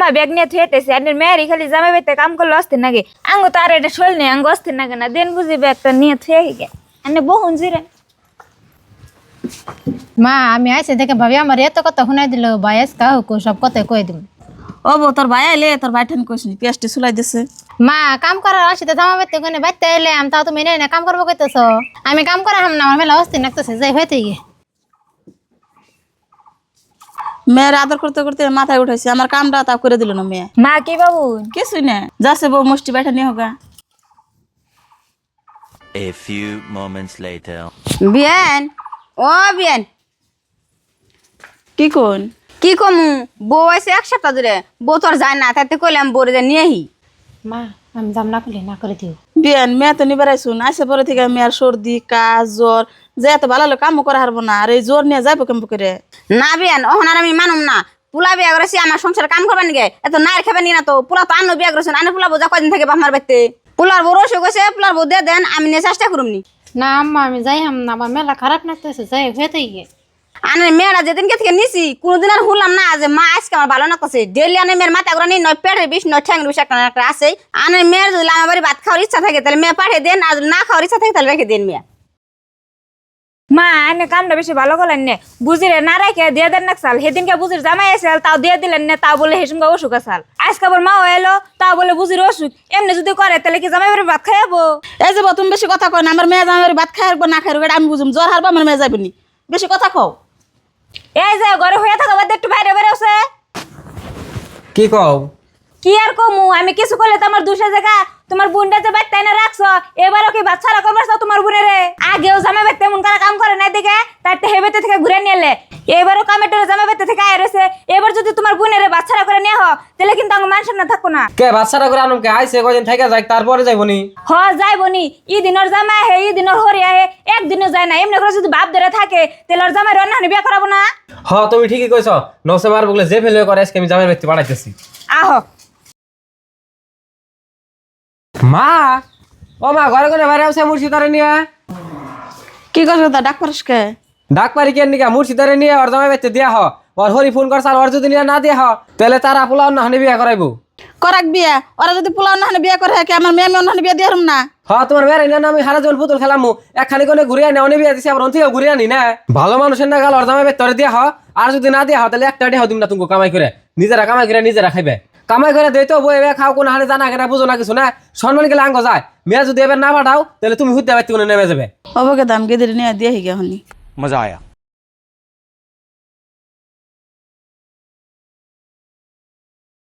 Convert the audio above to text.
মা ব্যাগ নিয়ে থুয়েতেছি আর মেয়েরই খালি জামাই বাইতে কাম করলে অস্থির নাগে আঙ্গ তো আর এটা শোল নেই আঙ্গ অস্থির নাগে না দেন বুঝি ব্যাগটা নিয়ে থুয়ে গে আনে বহুন জিরে মা আমি আইসে দেখে ভাবি আমার এত কথা শুনাই দিল বায়াস কাহু সব কথাই কই দিম। ও বউ তোর ভাই আইলে তোর ভাই ঠান কইস নি পেঁয়াজটি সুলাই দিছে। মা কাম করার আসিতে জামা বাইতে কোনে বাইতে এলে আমি তাও তুমি নেই না কাম করবো কইতেছ আমি কাম করা হাম না আমার মেলা অস্থির লাগতেছে যাই হইতে গিয়ে মেয়ের আদর করতে করতে মাথায় উঠাইছে আমার কামটা তা করে দিল না মেয়ে। মা কি বাবু কিছুই না যাচ্ছে বউ মুষ্টি বাইঠা নিয়ে হোগা। A few moments later. বিয়ান ও বিয়ান কি কোন কি কমু বউ আছে এক সপ্তাহ ধরে বউ তোর যায় না তাতে কইলাম বউরে যে নিয়ে আহি। মা আমি জাম না করলে না করে দিও। বিয়ান মেয়ে তো নিবার আইসুন আসে পরে থেকে মেয়ের সর্দি কাজ জ্বর যে এত ভালো কামও করা হারবো না আর এই জ্বর নিয়ে যাইবো কেমন করে। না বিয়ান ওহন আর আমি মানুম না পোলা বিয়া করেছি আমার সংসারে কাম করবেন গে এত নাইর খাবেন না তো পোলা তো আন্ন বিয়া করেছেন আনে পোলা বোঝা কয়দিন থেকে বাপমার বাড়িতে পোলার বউ রসে গেছে পোলার বউ দিয়ে দেন আমি নিয়ে চেষ্টা করুম নি। না আম্মা আমি যাই হাম না আমার মেলা খারাপ লাগতেছে যাই হইতে গিয়ে আনে মেয়েরা যেদিনকে থেকে নিছি কোনোদিন আর হুলাম না যে মা আজকে আমার ভালো লাগতেছে ডেলি আনে মেয়ের মাথা করে নয় পেটের বিষ নয় ঠ্যাং বিষ একটা আছে আনে মেয়ের যদি আমার বাড়ি ভাত খাওয়ার ইচ্ছা থাকে তাহলে মেয়ে পাঠিয়ে দেন আর না খাওয়ার ইচ্ছা থাকে তাহলে রেখে দেন মেয়ে। মা এনে কামটা বেশি ভালো করলেন নে বুঝিরে না রাখে দিয়ে দেন না চাল সেদিনকে বুঝির জামাই আছে তাও দিয়ে দিলেন না তাও বলে হেসুমকা অসুখ আসাল আজকে আবার মাও এলো তাও বলে বুঝির অসুখ এমনি যদি করে তাহলে কি জামাই বাড়ি ভাত খাইবো। এই যে তুমি বেশি কথা কয় না আমার মেয়ে আমার ভাত খাই হারবো না খাই হারবো আমি বুঝুম জ্বর হারবো আমার মেয়ে যাবনি বেশি কথা কও। এই যে ঘরে হয়ে থাকা বাদ একটু বাইরে বেরোছে কি কও কি আর কমু আমি কিছু করলে তোমার দুশো জায়গা তোমার বোনটা যে বাইতে না রাখছো এবারও কি বাচ্চারা করবার তোমার বোনের আগেও জামাই বাইতে এমন কারা কাম করে নাই দিকে তাই হেবেতে থেকে ঘুরে নিয়ে এলে এবারও কামেটের জামাই বাইতে থেকে আয় রয়েছে এবার যদি তোমার বোনের বাচ্চারা করে নিয়ে হো তাহলে কিন্তু আমার মান সামনে থাকবো না। কে বাচ্চারা করে আনুম কে আইছে কদিন থেকে যাই তারপরে যাইবনি হ যাইবনি ই দিনের জামাই হে ই দিনের হরি আহে একদিনও যায় না এমনি করে যদি বাপ ধরে থাকে তাহলে ওর জামাই রান্না বিয়ে করাবো না। হ তুমি ঠিকই কইছ নসে মার বলে যে ফেলে করে আজকে আমি জামাই ব্যক্তি পাঠাইতেছি। আহো মা ও মা ঘরে কোনে বাইরে আছে মুর্শিদারে নিয়ে কি করছো তা ডাক পারসকে ডাক পারি কেন নিকা মুর্শিদারে নিয়ে ওর জামাই ব্যক্তি দিয়া হ ওর হরি ফোন করছ আর ওর যদি নিয়ে না দিয়া হ তাহলে তারা পোলা অন্য হানি বিয়া করাইবো। করাক বিয়া ওরা যদি পোলা অন্য বিয়া করে কি আমার মেয়ে অন্য বিয়া দিয়ে না। হ্যাঁ তোমার মেয়ের না আমি হারা জল পুতুল খেলামু একখানি কোনে ঘুরে আনি অনেক বিয়া দিছি আবার অন্থিও ঘুরে আনি না ভালো মানুষের না গাল ওর জামাই ব্যক্তি দিয়া হ আর যদি না দিয়া হ তাহলে একটা ডে দিম না তুমি কামাই করে নিজেরা কামাই করে নিজেরা খাইবে কামাই করে দিই তো বই খাও কোনো হানে জানা কেনা বুঝো না কিছু না সম্মান গেলে আঙ্গ যায় মেয়ে যদি এবার না পাঠাও তাহলে তুমি হুদ্দে বাইতে নেমে যাবে। হবো কে দাম গেদের নিয়ে দিয়ে গিয়ে হনি मजा आया।